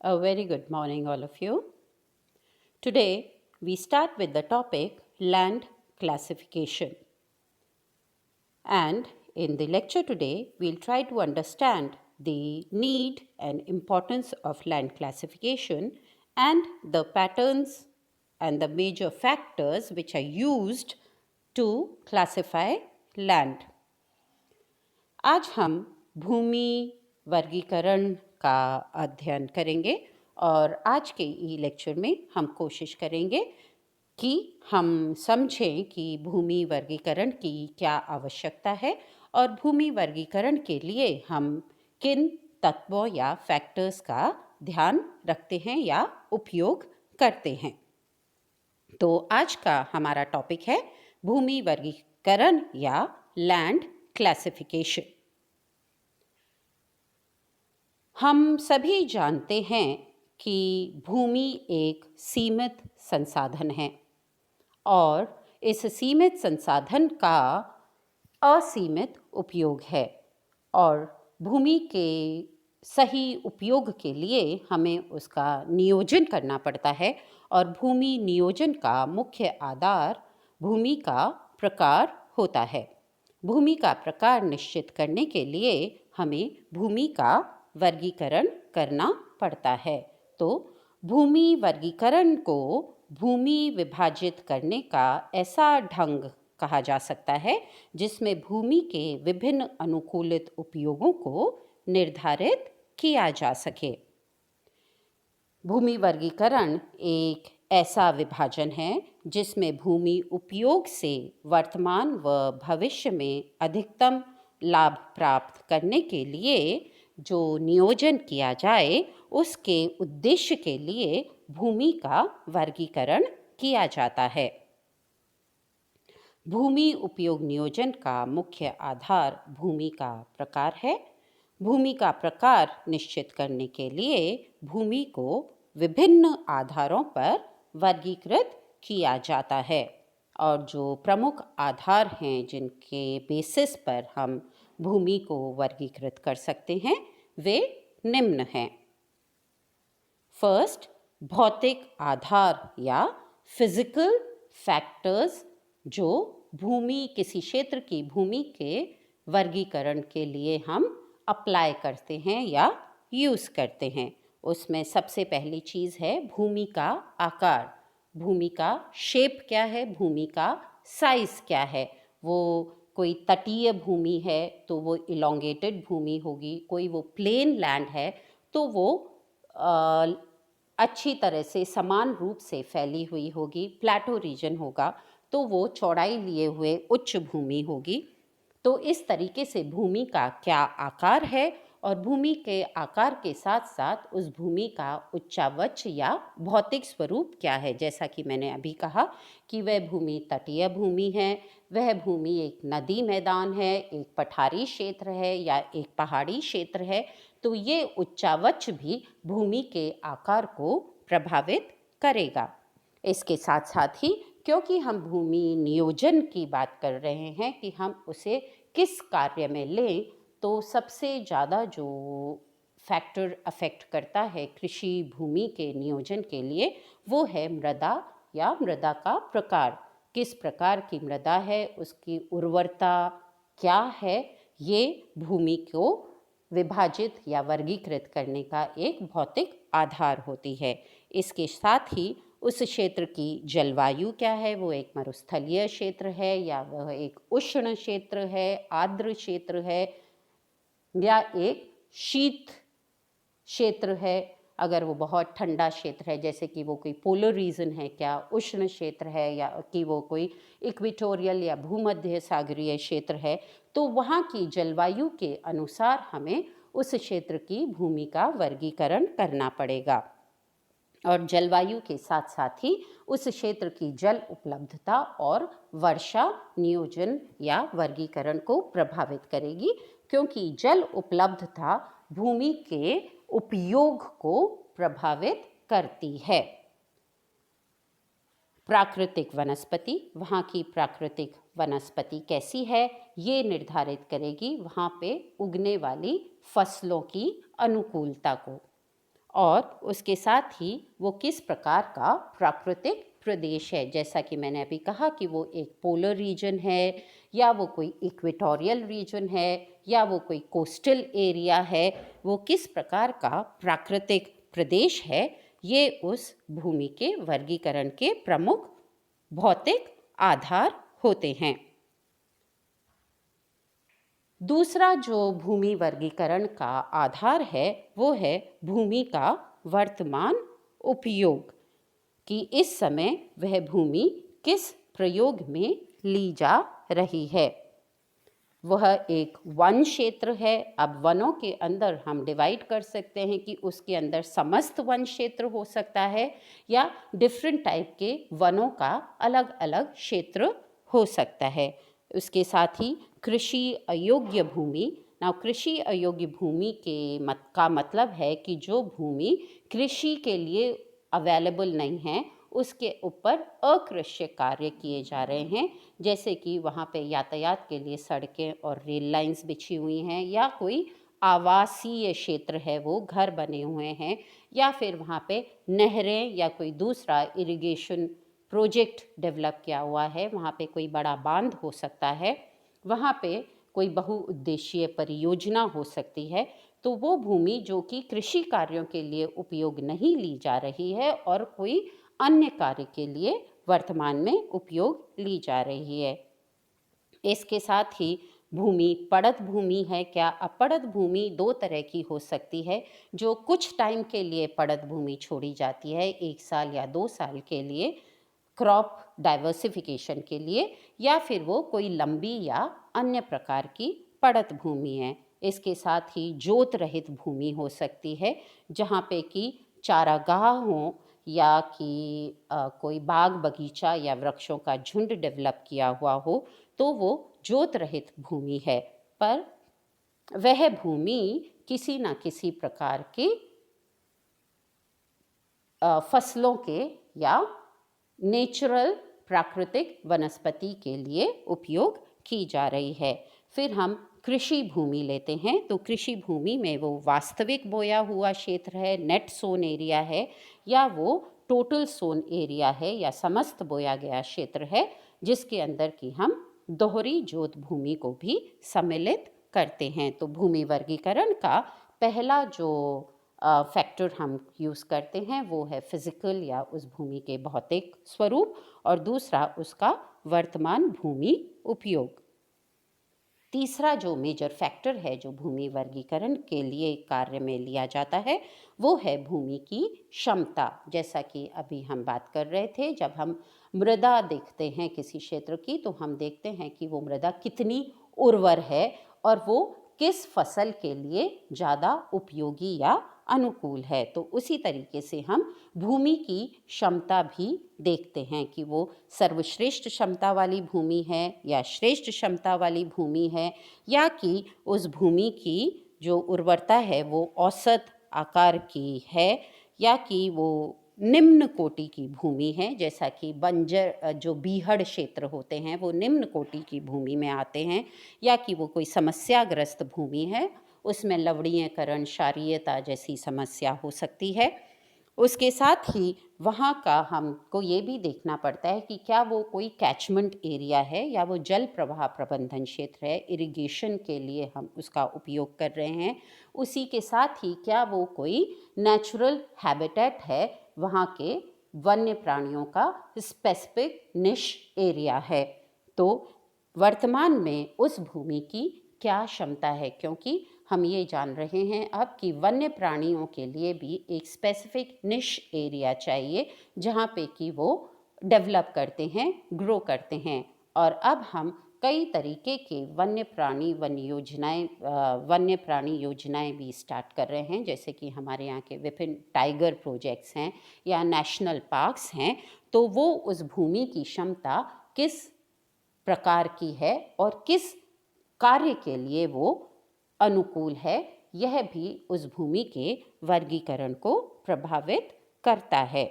A very good morning, all of you. Today, we start with the topic land classification. And in the lecture today, we'll try to understand the need and importance of land classification and the patterns and the major factors which are used to classify land. आज हम भूमि वर्गीकरण का अध्ययन करेंगे और आज के ई lecture में हम कोशिश करेंगे कि हम समझें कि भूमि वर्गीकरण की क्या आवश्यकता है और भूमि वर्गीकरण के लिए हम किन तत्वों या फैक्टर्स का ध्यान रखते हैं या उपयोग करते हैं। तो आज का हमारा टॉपिक है भूमि वर्गीकरण या लैंड क्लासिफिकेशन। हम सभी जानते हैं कि भूमि एक सीमित संसाधन है और इस सीमित संसाधन का असीमित उपयोग है और भूमि के सही उपयोग के लिए हमें उसका नियोजन करना पड़ता है और भूमि नियोजन का मुख्य आधार भूमि का प्रकार होता है। भूमि का प्रकार निश्चित करने के लिए हमें भूमि का वर्गीकरण करना पड़ता है। तो भूमि वर्गीकरण को भूमि विभाजित करने का ऐसा ढंग कहा जा सकता है जिसमें भूमि के विभिन्न अनुकूलित उपयोगों को निर्धारित किया जा सके। भूमि वर्गीकरण एक ऐसा विभाजन है जिसमें भूमि उपयोग से वर्तमान व भविष्य में अधिकतम लाभ प्राप्त करने के लिए जो नियोजन किया जाए उसके उद्देश्य के लिए भूमि का वर्गीकरण किया जाता है। भूमि उपयोग नियोजन का मुख्य आधार भूमि का प्रकार है। भूमि का प्रकार निश्चित करने के लिए भूमि को विभिन्न आधारों पर वर्गीकृत किया जाता है और जो प्रमुख आधार हैं जिनके बेसिस पर हम भूमि को वर्गीकृत कर सकते हैं वे निम्न हैं। फर्स्ट, भौतिक आधार या फिजिकल फैक्टर्स जो भूमि किसी क्षेत्र की भूमि के वर्गीकरण के लिए हम अप्लाई करते हैं या यूज़ करते हैं। उसमें सबसे पहली चीज़ है भूमि का आकार। भूमि का शेप क्या है, भूमि का साइज़ क्या है। वो कोई तटीय भूमि है तो वो इलोंगेटेड भूमि होगी, कोई वो प्लेन लैंड है तो वो अच्छी तरह से समान रूप से फैली हुई होगी। प्लेटो रीजन होगा तो वो चौड़ाई लिए हुए उच्च भूमि होगी। तो इस तरीके से भूमि का क्या आकार है और भूमि के आकार के साथ साथ उस भूमि का उच्चावच या भौतिक स्वरूप क्या है। जैसा कि मैंने अभी कहा कि वह भूमि तटीय भूमि है, वह भूमि एक नदी मैदान है, एक पठारी क्षेत्र है या एक पहाड़ी क्षेत्र है, तो ये उच्चावच भी भूमि के आकार को प्रभावित करेगा। इसके साथ साथ ही क्योंकि हम भूमि नियोजन की बात कर रहे हैं कि हम उसे किस कार्य में लें, तो सबसे ज़्यादा जो फैक्टर अफेक्ट करता है कृषि भूमि के नियोजन के लिए वो है मृदा या मृदा का प्रकार। किस प्रकार की मृदा है, उसकी उर्वरता क्या है, ये भूमि को विभाजित या वर्गीकृत करने का एक भौतिक आधार होती है। इसके साथ ही उस क्षेत्र की जलवायु क्या है, वो एक मरुस्थलीय क्षेत्र है या वह एक उष्ण क्षेत्र है, आर्द्र क्षेत्र है या एक शीत क्षेत्र है। अगर वो बहुत ठंडा क्षेत्र है जैसे कि वो कोई पोलर रीजन है क्या, उष्ण क्षेत्र है या कि वो कोई इक्वेटोरियल या भूमध्य सागरीय क्षेत्र है, तो वहाँ की जलवायु के अनुसार हमें उस क्षेत्र की भूमि का वर्गीकरण करना पड़ेगा। और जलवायु के साथ साथ ही उस क्षेत्र की जल उपलब्धता और वर्षा नियोजन या वर्गीकरण को प्रभावित करेगी, क्योंकि जल उपलब्धता भूमि के उपयोग को प्रभावित करती है। प्राकृतिक वनस्पति, वहाँ की प्राकृतिक वनस्पति कैसी है ये निर्धारित करेगी वहाँ पे उगने वाली फसलों की अनुकूलता को। और उसके साथ ही वो किस प्रकार का प्राकृतिक प्रदेश है। जैसा कि मैंने अभी कहा कि वो एक पोलर रीजन है, या वो कोई इक्वेटोरियल रीजन है, या वो कोई कोस्टल एरिया है, वो किस प्रकार का प्राकृतिक प्रदेश है, ये उस भूमि के वर्गीकरण के प्रमुख भौतिक आधार होते हैं। दूसरा जो भूमि वर्गीकरण का आधार है वो है भूमि का वर्तमान उपयोग, कि इस समय वह भूमि किस प्रयोग में ली जा रही है। वह एक वन क्षेत्र है। अब वनों के अंदर हम डिवाइड कर सकते हैं कि उसके अंदर समस्त वन क्षेत्र हो सकता है, या डिफरेंट टाइप के वनों का अलग अलग क्षेत्र हो सकता है। उसके साथ ही कृषि अयोग्य भूमि। ना, कृषि अयोग्य भूमि का मतलब है कि जो भूमि कृषि के लिए अवेलेबल नहीं है, उसके ऊपर अकृषि कार्य किए जा रहे हैं, जैसे कि वहाँ पे यातायात के लिए सड़कें और रेल लाइंस बिछी हुई हैं, या कोई आवासीय क्षेत्र है, वो घर बने हुए हैं, या फिर वहाँ पे नहरें या कोई दूसरा इरिगेशन प्रोजेक्ट डेवलप किया हुआ है, वहाँ पे कोई बड़ा बांध हो सकता है, वहाँ पे कोई बहुउद्देशीय परियोजना हो सकती है। तो वो भूमि जो कि कृषि कार्यों के लिए उपयोग नहीं ली जा रही है और कोई अन्य कार्य के लिए वर्तमान में उपयोग ली जा रही है। इसके साथ ही भूमि पड़त भूमि है क्या? अब पड़त भूमि दो तरह की हो सकती है, जो कुछ टाइम के लिए पड़त भूमि छोड़ी जाती है, 1 साल या 2 साल के लिए, क्रॉप डाइवर्सिफिकेशन के लिए, या फिर वो कोई लंबी या अन्य प्रकार की पड़त भूमि है। इसके साथ ही जोत रहित भूमि हो सकती है, जहाँ पे कि चारागाह हो, या कि कोई बाग बगीचा या वृक्षों का झुंड डेवलप किया हुआ हो, तो वो जोत रहित भूमि है। पर वह भूमि किसी न किसी प्रकार की फसलों के या नेचुरल प्राकृतिक वनस्पति के लिए उपयोग की जा रही है। फिर हम कृषि भूमि लेते हैं, तो कृषि भूमि में वो वास्तविक बोया हुआ क्षेत्र है, नेट सोन एरिया है, या वो टोटल सोन एरिया है, या समस्त बोया गया क्षेत्र है, जिसके अंदर की हम दोहरी जोत भूमि को भी सम्मिलित करते हैं। तो भूमि वर्गीकरण का पहला जो फैक्टर हम यूज़ करते हैं वो है फिजिकल या उस भूमि के भौतिक स्वरूप, और दूसरा उसका वर्तमान भूमि उपयोग। तीसरा जो मेजर फैक्टर है जो भूमि वर्गीकरण के लिए कार्य में लिया जाता है, वो है भूमि की क्षमता। जैसा कि अभी हम बात कर रहे थे, जब हम मृदा देखते हैं किसी क्षेत्र की, तो हम देखते हैं कि वो मृदा कितनी उर्वर है और वो किस फसल के लिए ज़्यादा उपयोगी या अनुकूल है। तो उसी तरीके से हम भूमि की क्षमता भी देखते हैं कि वो सर्वश्रेष्ठ क्षमता वाली भूमि है, या श्रेष्ठ क्षमता वाली भूमि है, या कि उस भूमि की जो उर्वरता है वो औसत आकार की है, या कि वो निम्न कोटि की भूमि है। जैसा कि बंजर जो बीहड़ क्षेत्र होते हैं वो निम्न कोटि की भूमि में आते हैं, या कि वो कोई समस्याग्रस्त भूमि है, उसमें लवणीयकरण, क्षारीयता जैसी समस्या हो सकती है। उसके साथ ही वहाँ का हमको ये भी देखना पड़ता है कि क्या वो कोई कैचमेंट एरिया है, या वो जल प्रवाह प्रबंधन क्षेत्र है, इरिगेशन के लिए हम उसका उपयोग कर रहे हैं। उसी के साथ ही क्या वो कोई नेचुरल हैबिटेट है, वहाँ के वन्य प्राणियों का स्पेसिफिक निश एरिया है। तो वर्तमान में उस भूमि की क्या क्षमता है, क्योंकि हम ये जान रहे हैं अब कि वन्य प्राणियों के लिए भी एक स्पेसिफिक निश एरिया चाहिए, जहाँ पे कि वो डेवलप करते हैं, ग्रो करते हैं। और अब हम कई तरीके के वन्य प्राणी योजनाएं भी स्टार्ट कर रहे हैं, जैसे कि हमारे यहाँ के विभिन्न टाइगर प्रोजेक्ट्स हैं या नेशनल पार्क्स हैं। तो वो उस भूमि की क्षमता किस प्रकार की है और किस कार्य के लिए वो अनुकूल है, यह भी उस भूमि के वर्गीकरण को प्रभावित करता है।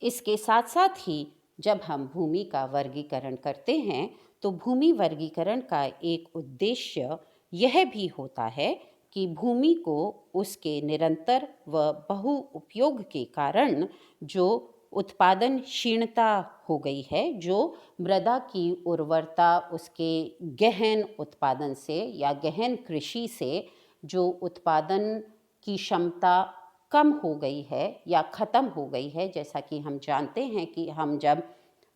इसके साथ साथ ही जब हम भूमि का वर्गीकरण करते हैं, तो भूमि वर्गीकरण का एक उद्देश्य यह भी होता है कि भूमि को उसके निरंतर व बहु उपयोग के कारण जो उत्पादन क्षीणता हो गई है, जो मृदा की उर्वरता उसके गहन उत्पादन से या गहन कृषि से जो उत्पादन की क्षमता कम हो गई है या ख़त्म हो गई है। जैसा कि हम जानते हैं कि हम जब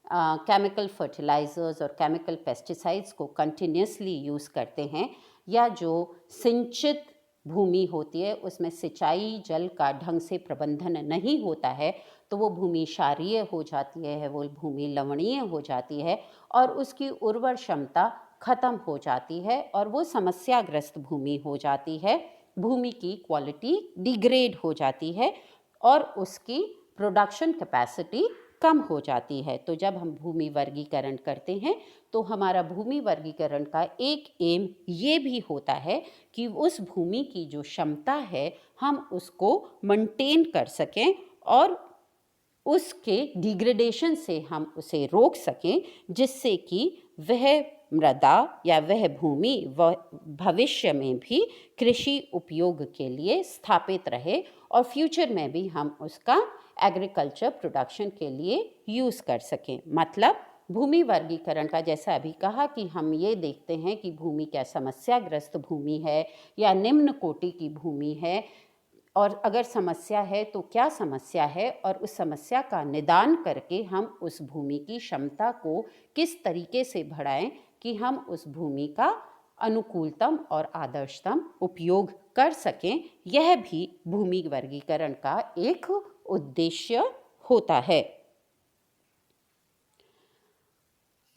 केमिकल फर्टिलाइज़र्स और केमिकल पेस्टिसाइड्स को कंटिन्यूसली यूज़ करते हैं, या जो सिंचित भूमि होती है उसमें सिंचाई जल का ढंग से प्रबंधन नहीं होता है, तो वो भूमि क्षारीय हो जाती है, वो भूमि लवणीय हो जाती है और उसकी उर्वर क्षमता खत्म हो जाती है और वो समस्याग्रस्त भूमि हो जाती है। भूमि की क्वालिटी डिग्रेड हो जाती है और उसकी प्रोडक्शन कैपेसिटी कम हो जाती है। तो जब हम भूमि वर्गीकरण करते हैं तो हमारा भूमि वर्गीकरण का एक एम ये भी होता है कि उस भूमि की जो क्षमता है हम उसको मेंटेन कर सकें और उसके डिग्रेडेशन से हम उसे रोक सकें, जिससे कि वह मृदा या वह भूमि वह भविष्य में भी कृषि उपयोग के लिए स्थापित रहे और फ्यूचर में भी हम उसका एग्रीकल्चर प्रोडक्शन के लिए यूज़ कर सकें। मतलब भूमि वर्गीकरण का जैसा अभी कहा कि हम ये देखते हैं कि भूमि क्या समस्याग्रस्त भूमि है या निम्न कोटि की भूमि है, और अगर समस्या है तो क्या समस्या है और उस समस्या का निदान करके हम उस भूमि की क्षमता को किस तरीके से बढ़ाएं कि हम उस भूमि का अनुकूलतम और आदर्शतम उपयोग कर सकें। यह भी भूमि वर्गीकरण का एक उद्देश्य होता है।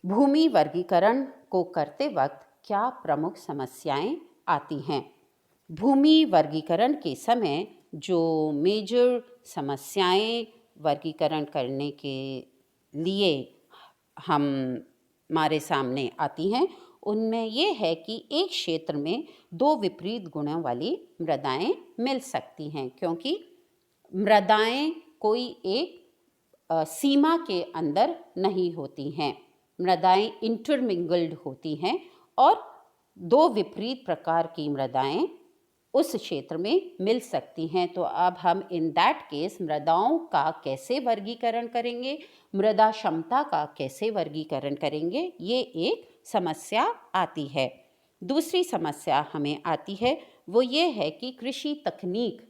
भूमि वर्गीकरण को करते वक्त क्या प्रमुख समस्याएं आती हैं? भूमि वर्गीकरण के समय जो मेजर समस्याएं वर्गीकरण करने के लिए हमारे सामने आती हैं, उनमें ये है कि एक क्षेत्र में दो विपरीत गुणों वाली मृदाएं मिल सकती हैं, क्योंकि मृदाएं कोई एक सीमा के अंदर नहीं होती हैं। मृदाएं इंटरमिंगल्ड होती हैं और दो विपरीत प्रकार की मृदाएं उस क्षेत्र में मिल सकती हैं। तो अब हम इन दैट केस मृदाओं का कैसे वर्गीकरण करेंगे, मृदा क्षमता का कैसे वर्गीकरण करेंगे, ये एक समस्या आती है। दूसरी समस्या हमें आती है वो ये है कि कृषि तकनीक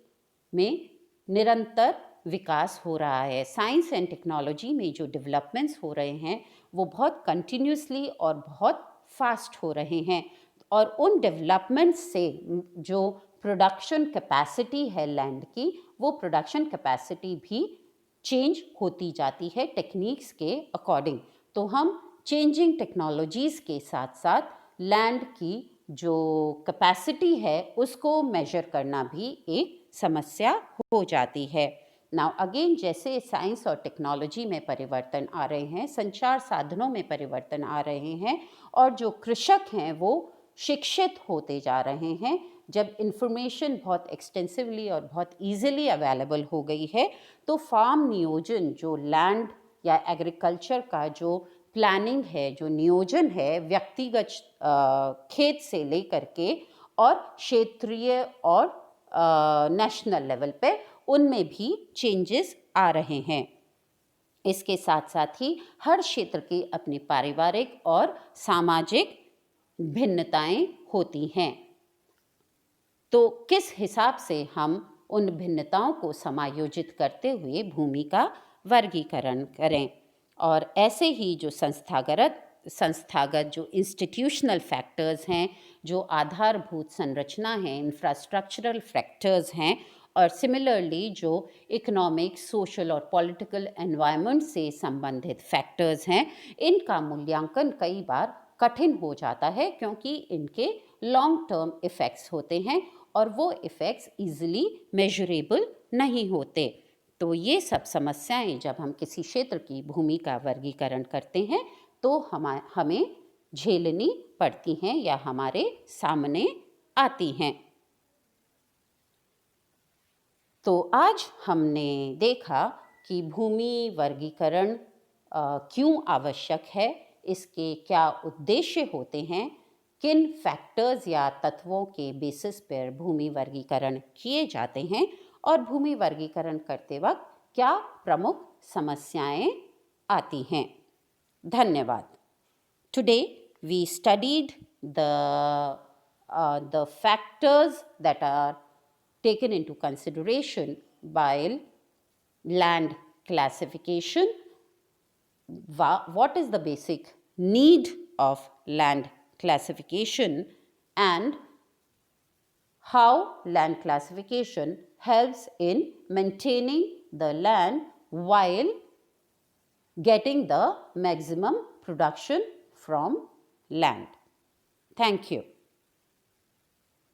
में निरंतर विकास हो रहा है। साइंस एंड टेक्नोलॉजी में जो डेवलपमेंट्स हो रहे हैं वो बहुत कंटिन्यूसली और बहुत फास्ट हो रहे हैं और उन डेवलपमेंट्स से जो प्रोडक्शन कैपेसिटी है लैंड की, वो प्रोडक्शन कैपेसिटी भी चेंज होती जाती है टेक्निक्स के अकॉर्डिंग। तो हम चेंजिंग टेक्नोलॉजीज़ के साथ साथ लैंड की जो कैपेसिटी है उसको मेजर करना भी एक समस्या हो जाती है। नाउ अगेन, जैसे साइंस और टेक्नोलॉजी में परिवर्तन आ रहे हैं, संचार साधनों में परिवर्तन आ रहे हैं और जो कृषक हैं वो शिक्षित होते जा रहे हैं, जब इंफॉर्मेशन बहुत एक्सटेंसिवली और बहुत इजीली अवेलेबल हो गई है, तो फार्म नियोजन, जो लैंड या एग्रीकल्चर का जो प्लानिंग है, जो नियोजन है, व्यक्तिगत खेत से लेकर के और क्षेत्रीय और नेशनल लेवल पे, उनमें भी चेंजेस आ रहे हैं। इसके साथ साथ ही हर क्षेत्र की अपनी पारिवारिक और सामाजिक भिन्नताएं होती हैं। तो किस हिसाब से हम उन भिन्नताओं को समायोजित करते हुए भूमि का वर्गीकरण करें। और ऐसे ही जो संस्थागत जो इंस्टीट्यूशनल फैक्टर्स हैं, जो आधारभूत संरचना है, इंफ्रास्ट्रक्चरल फैक्टर्स हैं, और सिमिलरली जो इकोनॉमिक, सोशल और पॉलिटिकल एनवायरनमेंट से संबंधित फैक्टर्स हैं, इनका मूल्यांकन कई बार कठिन हो जाता है क्योंकि इनके लॉन्ग टर्म इफ़ेक्ट्स होते हैं और वो इफ़ेक्ट्स इजीली मेजरेबल नहीं होते। तो ये सब समस्याएं जब हम किसी क्षेत्र की भूमि का वर्गीकरण करते हैं तो हमें झेलनी पड़ती हैं या हमारे सामने आती हैं। तो आज हमने देखा कि भूमि वर्गीकरण क्यों आवश्यक है, इसके क्या उद्देश्य होते हैं, किन फैक्टर्स या तत्वों के बेसिस पर भूमि वर्गीकरण किए जाते हैं और भूमि वर्गीकरण करते वक्त क्या प्रमुख समस्याएं आती हैं। धन्यवाद। Today we studied the factors that are taken into consideration while land classification. What is the basic need of land classification and how land classification helps in maintaining the land while getting the maximum production from land. Thank you.